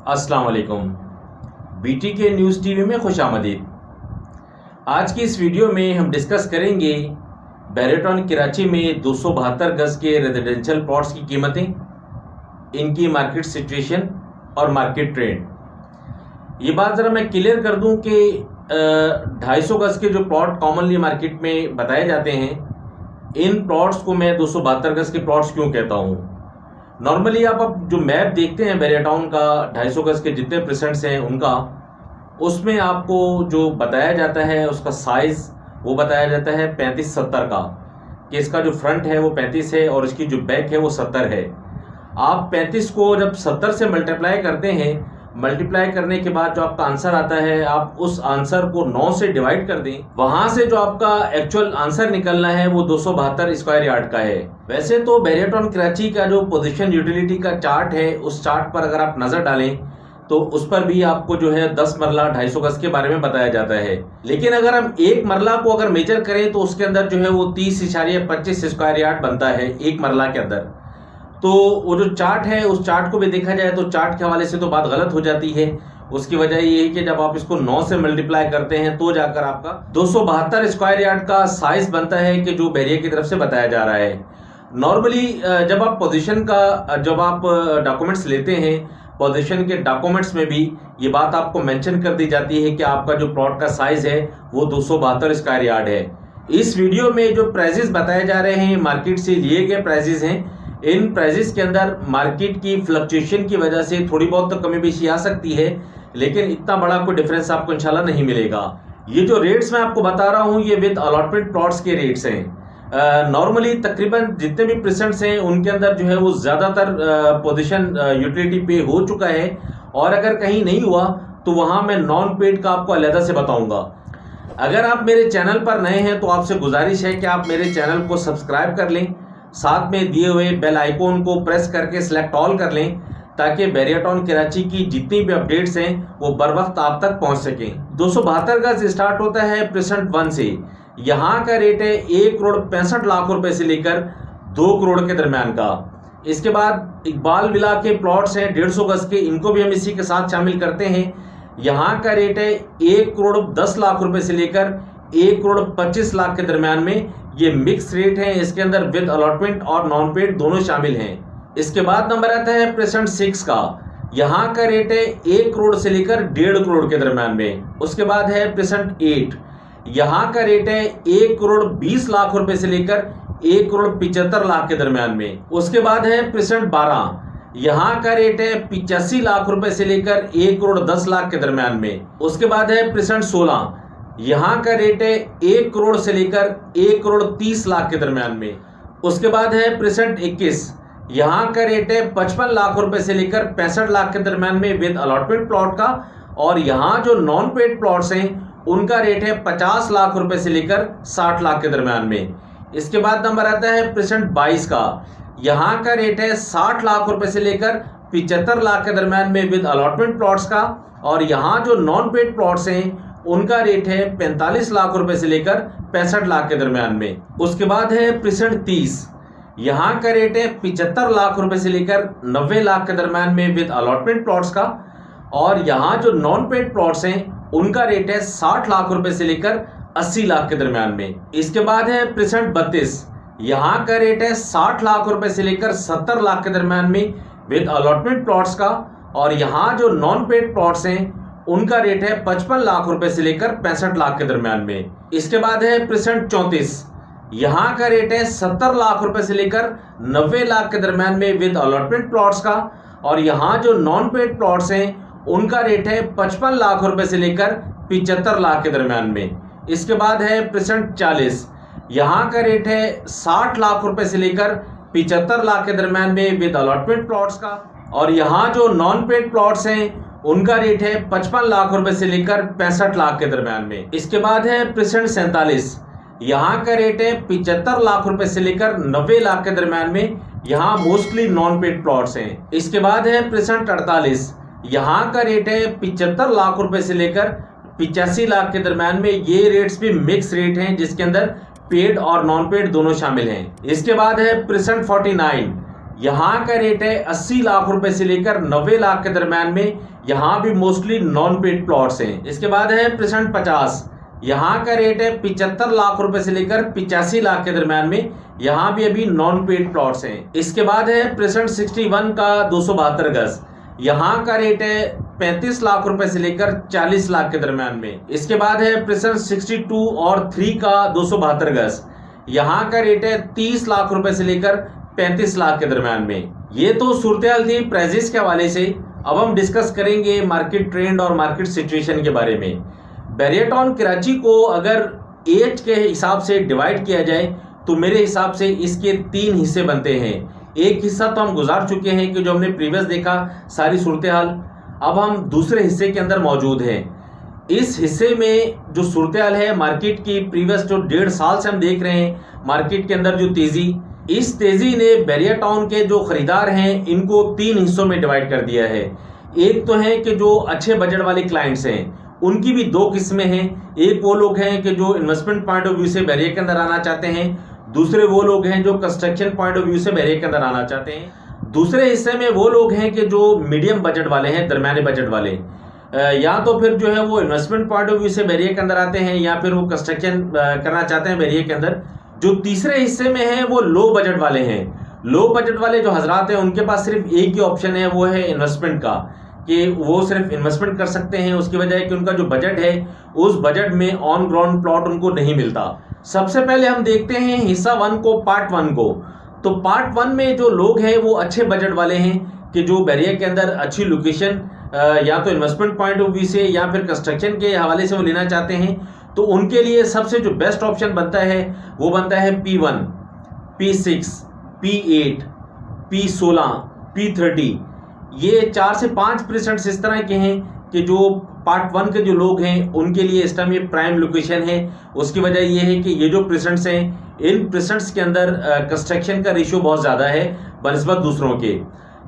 अस्सलाम वालेकुम। बीटी के न्यूज़ टीवी में खुश आमदीद। आज की इस वीडियो में हम डिस्कस करेंगे बैरेटॉन कराची में 272 गज के रेजिडेंशियल प्लॉट्स की कीमतें, इनकी मार्केट सिचुएशन और मार्केट ट्रेंड। ये बात ज़रा मैं क्लियर कर दूं कि 250 गज के जो प्लॉट कॉमनली मार्केट में बताए जाते हैं, इन प्लॉट्स को मैं 272 गज के प्लॉट्स क्यों कहता हूँ। नॉर्मली आप अब जो मैप देखते हैं बैरेटॉन का 250 गज के जितने परसेंट्स हैं उनका, उसमें आपको जो बताया जाता है उसका साइज़ वो बताया जाता है 35-70 का, कि इसका जो फ्रंट है वो 35 है और इसकी जो बैक है वो 70 है। आप 35 को जब 70 से मल्टीप्लाई करते हैं, मल्टीप्लाई करने के बाद जो आपका आंसर आता है, आप उस आंसर को 9 से डिवाइड कर दें, वहां से जो आपका एक्चुअल आंसर निकलना है वो 272 स्क्वायर यार्ड का है। वैसे तो बैरेटॉन कराची का जो पोजीशन यूटिलिटी का चार्ट है, उस चार्ट पर अगर आप नजर डालें तो उस पर भी आपको जो है 10 मरला 250 गज के बारे में बताया जाता है। लेकिन अगर हम एक मरला को अगर मेजर करें तो उसके अंदर जो है वो 30.25 स्क्वायर यार्ड बनता है एक मरला के अंदर। तो वो जो चार्ट है, उस चार्ट को भी देखा जाए तो चार्ट के हवाले से तो बात गलत हो जाती है। उसकी वजह ये है कि जब आप इसको 9 से मल्टीप्लाई करते हैं तो जाकर आपका 272 स्क्वायर यार्ड का साइज बनता है कि जो बैरियर की तरफ से बताया जा रहा है। नॉर्मली जब आप पोजीशन का जब आप डॉक्यूमेंट्स लेते हैं, पोजीशन के डॉक्यूमेंट्स में भी ये बात आपको मेंशन कर दी जाती है कि आपका जो प्लॉट का साइज है वो 272 स्क्वायर यार्ड है। इस वीडियो में जो प्राइजेस बताए जा रहे हैं मार्केट से लिए गए प्राइजेस हैं। इन प्राइजेस के अंदर मार्केट की फ्लक्चुएशन की वजह से थोड़ी बहुत तो कमी बेशी आ सकती है, लेकिन इतना बड़ा कोई डिफरेंस आपको इंशाल्लाह नहीं मिलेगा। ये जो रेट्स मैं आपको बता रहा हूँ ये विद अलॉटमेंट प्लॉट्स के रेट्स हैं। नॉर्मली तकरीबन जितने भी परसेंट्स हैं उनके अंदर जो है वो ज़्यादातर पोजीशन यूटिलिटी पे हो चुका है, और अगर कहीं नहीं हुआ तो वहाँ मैं नॉन पेड का आपको अलहदा से बताऊँगा। अगर आप मेरे चैनल पर नए हैं तो आपसे गुजारिश है कि आप मेरे चैनल को सब्सक्राइब कर लें, साथ में दिए हुए बेल आइकॉन को प्रेस करके सिलेक्ट ऑल कर लें, ताकि बैरेटॉन कराची की जितनी भी अपडेट्स हैं वो बर वक्त आप तक पहुंच सकें। 272 गज स्टार्ट होता है परसेंट 1 से। यहाँ का रेट है 1,65,00,000 रुपए से लेकर 2 करोड़ के दरमियान का। इसके बाद इकबाल विला के प्लॉट्स हैं 150 गज के, इनको भी हम इसी के साथ शामिल करते हैं। यहाँ का रेट है 1,10,00,000 रुपए से लेकर 1,25,00,000 के दरमियान में। ये मिक्स रेट है, इसके अंदर विद अलॉटमेंट और नॉन पेड दोनों शामिल हैं। इसके बाद नंबर आता है परसेंट 6 का। यहाँ का रेट है 1 करोड़ से लेकर 1.5 करोड़ के दरमियान में। उसके बाद है परसेंट 8। यहाँ का रेट है 1,20,00,000 रुपए से लेकर 1,75,00,000 के दरमियान में। उसके बाद है परसेंट 12। यहाँ का रेट है 85 लाख रुपए से लेकर 1,10,00,000 के दरमियान में। उसके बाद है परसेंट 16। यहाँ का रेट है 1 करोड़ से लेकर 1,30,00,000 के दरमियान में। उसके बाद है परसेंट 21। यहाँ का रेट है 55 लाख रुपए से लेकर 65 लाख के दरमियान में विद अलॉटमेंट प्लॉट का। और यहाँ जो नॉन पेड प्लॉट्स हैं उनका रेट है 50 लाख रुपए से लेकर 60 लाख के दरमियान में। इसके बाद नंबर आता है परसेंट 22 का। यहाँ का रेट है 60 लाख रुपए से लेकर 75 लाख के दरमियान में विद अलॉटमेंट प्लॉट्स का। और यहाँ जो नॉन पेड प्लॉट्स हैं उनका रेट है 45 लाख रुपए से लेकर 65 लाख के दरमियान में। उसके बाद है परसेंट 30। यहाँ का रेट है 75 लाख रुपए से लेकर 90 लाख के दरमियान में विद अलॉटमेंट प्लॉट्स का। और यहाँ जो नॉन पेड प्लॉट्स हैं उनका रेट है 60 लाख रुपए से लेकर 80 लाख के दरमियान में। इसके बाद है परसेंट 32। यहाँ का रेट है 60 लाख रुपए से लेकर 70 लाख के दरमियान में विद अलॉटमेंट प्लॉट्स का। और यहाँ जो नॉन पेड प्लॉट्स हैं उनका रेट है 55 लाख रुपए से लेकर 65 लाख के दरमियान में। इसके बाद है परसेंट 34। यहाँ का रेट है 70 लाख रुपए से लेकर 90 लाख के दरमियान में विद अलॉटमेंट प्लॉट्स का। और यहाँ जो नॉन पेड प्लॉट्स हैं उनका रेट है 55 लाख रुपए से लेकर 75 लाख के दरमियान में। इसके बाद है परसेंट 40। यहाँ का रेट है 60 लाख रुपए से लेकर 75 लाख के दरमियान में विद अलॉटमेंट प्लॉट्स का। और यहाँ जो नॉन पेड प्लॉट्स हैं उनका रेट है 55 लाख रुपए से लेकर 65 लाख के दरमियान में। इसके बाद है परसेंट 47। यहाँ का रेट है 75 लाख रुपए से लेकर 90 लाख के दरमियान में। यहाँ मोस्टली नॉन पेड प्लॉट्स हैं। इसके बाद है परसेंट 48। यहाँ का रेट है 75 लाख रुपए से लेकर 85 लाख के दरमियान में। ये रेट्स भी मिक्स रेट हैं जिसके अंदर पेड और नॉन पेड दोनों शामिल हैं। इसके बाद है परसेंट 49। यहाँ का रेट है 80 लाख रुपए से लेकर 90 लाख के दरम्यान में। यहाँ भी मोस्टली नॉन पेड प्लॉट्स हैं। इसके बाद है प्रेसेंट 50, यहाँ का रेट है 75 लाख रुपए से लेकर 85 लाख के दरम्यान में। यहाँ भी अभी नॉन पेड प्लॉट्स हैं। इसके बाद है प्रेसेंट 61 का 272 गज, यहाँ का रेट है 35 लाख रुपए से लेकर 40 लाख के दरम्यान में। इसके बाद है प्रेसेंट 62 और 3 का 272 गज, यहाँ का रेट है 30 लाख रुपए से लेकर 35 लाख के दरम्यान में। ये तो सूरत थी प्राइजेस के हवाले से। अब हम डिस्कस करेंगे मार्केट ट्रेंड और मार्केट सिचुएशन के बारे में। बैरियर टाउन कराची को अगर एज के हिसाब से डिवाइड किया जाए तो मेरे हिसाब से इसके 3 हिस्से बनते हैं। एक हिस्सा तो हम गुजार चुके हैं कि जो हमने प्रीवियस देखा सारी सूरत हाल। अब हम दूसरे हिस्से के अंदर मौजूद हैं। इस हिस्से में जो सूरत हाल है मार्केट की, प्रीवियस जो 1.5 साल से हम देख रहे हैं मार्केट के अंदर जो तेज़ी, इस तेज़ी ने बैरियर टाउन के जो ख़रीदार हैं इनको 3 हिस्सों में डिवाइड कर दिया है। एक तो है कि जो अच्छे बजट वाले क्लाइंट्स हैं उनकी भी 2 किस्में हैं। एक वो लोग हैं कि जो इन्वेस्टमेंट पॉइंट ऑफ व्यू से बैरियर के अंदर आना चाहते हैं, दूसरे वो लोग हैं जो कंस्ट्रक्शन पॉइंट ऑफ व्यू से बैरियर के अंदर आना चाहते हैं। दूसरे हिस्से में वो लोग हैं कि जो मीडियम बजट वाले हैं, दरमियाने बजट वाले, या तो फिर जो है वो इन्वेस्टमेंट पॉइंट ऑफ व्यू से बैरियर के अंदर आते हैं या फिर वो कंस्ट्रक्शन करना चाहते हैं बैरियर के अंदर। जो तीसरे हिस्से में है वो लो बजट वाले हैं। लो बजट वाले जो हजरात हैं उनके पास सिर्फ एक ही ऑप्शन है, वो है इन्वेस्टमेंट का, कि वो सिर्फ इन्वेस्टमेंट कर सकते हैं। उसकी वजह है कि उनका जो बजट है उस बजट में ऑन ग्राउंड प्लॉट उनको नहीं मिलता। सबसे पहले हम देखते हैं हिस्सा 1 को, पार्ट 1 को। तो पार्ट 1 में जो लोग हैं वो अच्छे बजट वाले हैं कि जो बैरियर के अंदर अच्छी लोकेशन या तो इन्वेस्टमेंट पॉइंट ऑफ व्यू से या फिर कंस्ट्रक्शन के हवाले से वो लेना चाहते हैं। तो उनके लिए सबसे जो बेस्ट ऑप्शन बनता है वो बनता है P1, P6, P8, P16, P30। ये 4 से 5% इस तरह के हैं कि जो पार्ट 1 के जो लोग हैं उनके लिए इस टाइम ये प्राइम लोकेशन है। उसकी वजह ये है कि ये जो परसेंट्स हैं इन परसेंट्स के अंदर कंस्ट्रक्शन का रेशियो बहुत ज़्यादा है बनिस्बत दूसरों के।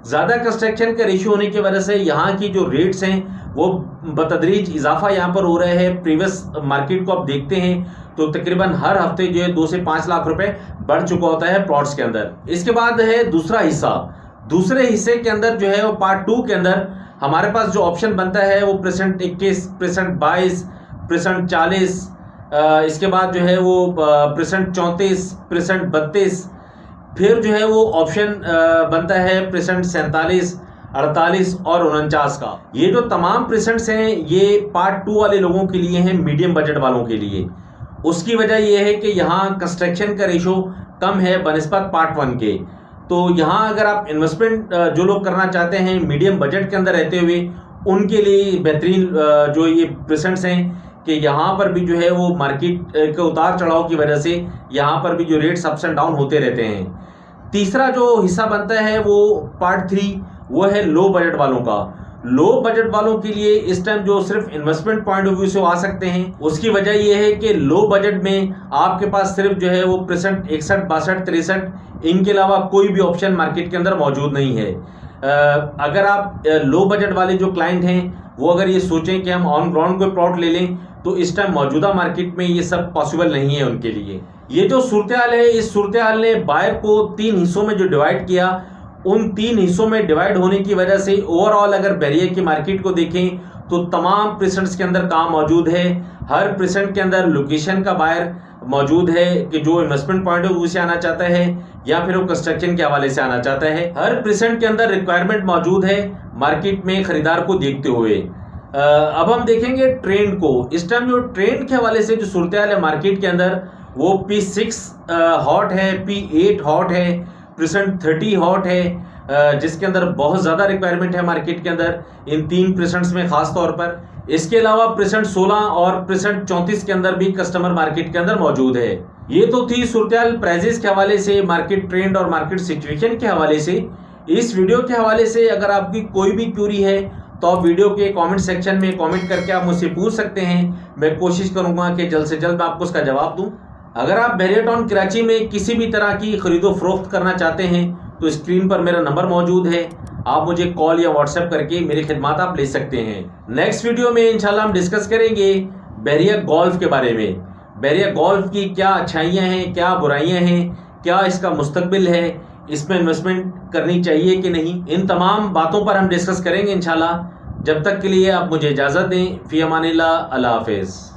ज़्यादा कंस्ट्रक्शन का रेशियो होने की वजह से यहाँ की जो रेट्स हैं वो बतदरीज इजाफा यहाँ पर हो रहा है। प्रीवियस मार्केट को आप देखते हैं तो तकरीबन हर हफ्ते जो है 2 से 5 लाख रुपए बढ़ चुका होता है प्लॉट्स के अंदर। इसके बाद है दूसरा हिस्सा। दूसरे हिस्से के अंदर जो है वो पार्ट 2 के अंदर हमारे पास जो ऑप्शन बनता है वो परसेंट 21, परसेंट 22, परसेंट 40, इसके बाद जो है वो परसेंट 34, परसेंट 32, फिर जो है वो ऑप्शन बनता है परसेंट 47, 48 और 49 का। ये जो तमाम परसेंट्स हैं ये पार्ट 2 वाले लोगों के लिए हैं, मीडियम बजट वालों के लिए। उसकी वजह ये है कि यहाँ कंस्ट्रक्शन का रेशो कम है बनिस्बत पार्ट 1 के। तो यहाँ अगर आप इन्वेस्टमेंट जो लोग करना चाहते हैं मीडियम बजट के अंदर रहते हुए, उनके लिए बेहतरीन जो ये परसेंट्स हैं कि यहाँ पर भी जो है वो मार्केट के उतार चढ़ाव की वजह से यहाँ पर भी जो रेट्स अप्स एंड डाउन होते रहते हैं। तीसरा जो हिस्सा बनता है वो पार्ट 3, वो है लो बजट वालों का। लो बजट वालों के लिए इस टाइम जो सिर्फ इन्वेस्टमेंट पॉइंट ऑफ व्यू से आ सकते हैं, उसकी वजह यह है कि लो बजट में आपके पास सिर्फ जो है वो परसेंट 61, 62, 63, इनके अलावा कोई भी ऑप्शन मार्केट के अंदर मौजूद नहीं है। अगर आप लो बजट वाले जो क्लाइंट हैं वो अगर ये सोचें कि हम ऑन ग्राउंड कोई प्लॉट ले लें तो इस टाइम मौजूदा मार्केट में ये सब पॉसिबल नहीं है उनके लिए। ये जो सूरत हाल है, इस सूरत हाल ने बायर को 3 हिस्सों में जो डिवाइड किया, उन 3 हिस्सों में डिवाइड होने की वजह से ओवरऑल अगर बैरियर की मार्केट को देखें तो तमाम परसेंट्स के अंदर काम मौजूद है। हर परसेंट के अंदर लोकेशन का बायर मौजूद है कि जो इन्वेस्टमेंट पॉइंट ऑफ व्यू से आना चाहता है या फिर वो कंस्ट्रक्शन के हवाले से आना चाहता है। हर परसेंट के अंदर रिक्वायरमेंट मौजूद है मार्केट में खरीदार को देखते हुए। अब हम देखेंगे ट्रेंड को। इस टाइम जो ट्रेंड के हवाले से जो सूरत हाल है मार्केट के अंदर, वो P6 हॉट है, P8 हॉट है, परसेंट 30 हॉट है, जिसके अंदर बहुत ज़्यादा रिक्वायरमेंट है मार्केट के अंदर इन 3% में खास तौर पर। इसके अलावा परसेंट 16 और परसेंट 34 के अंदर भी कस्टमर मार्केट के अंदर मौजूद है। ये तो थी सूरत हाल प्राइजेस के हवाले से, मार्केट ट्रेंड और मार्केट सिचुएशन के हवाले से। इस वीडियो के हवाले से अगर आपकी कोई भी क्यूरी है तो आप वीडियो के कमेंट सेक्शन में कमेंट करके आप मुझसे पूछ सकते हैं। मैं कोशिश करूंगा कि जल्द से जल्द आपको उसका जवाब दूं। अगर आप बैरियर टाउन कराची में किसी भी तरह की खरीदो फरोख्त करना चाहते हैं तो स्क्रीन पर मेरा नंबर मौजूद है, आप मुझे कॉल या व्हाट्सएप करके मेरी खिदमत आप ले सकते हैं। नेक्स्ट वीडियो में इंशाल्लाह हम डिस्कस करेंगे बैरियर गोल्फ के बारे में। बैरियर गोल्फ की क्या अच्छाइयाँ हैं, क्या बुराइयाँ हैं, क्या इसका मुस्तकबिल है, इसमें इन्वेस्टमेंट करनी चाहिए कि नहीं, इन तमाम बातों पर हम डिस्कस करेंगे इंशाल्लाह। जब तक के लिए आप मुझे इजाज़त दें। फ़ी अमानिल्लाह, अल्लाह हाफ़िज़।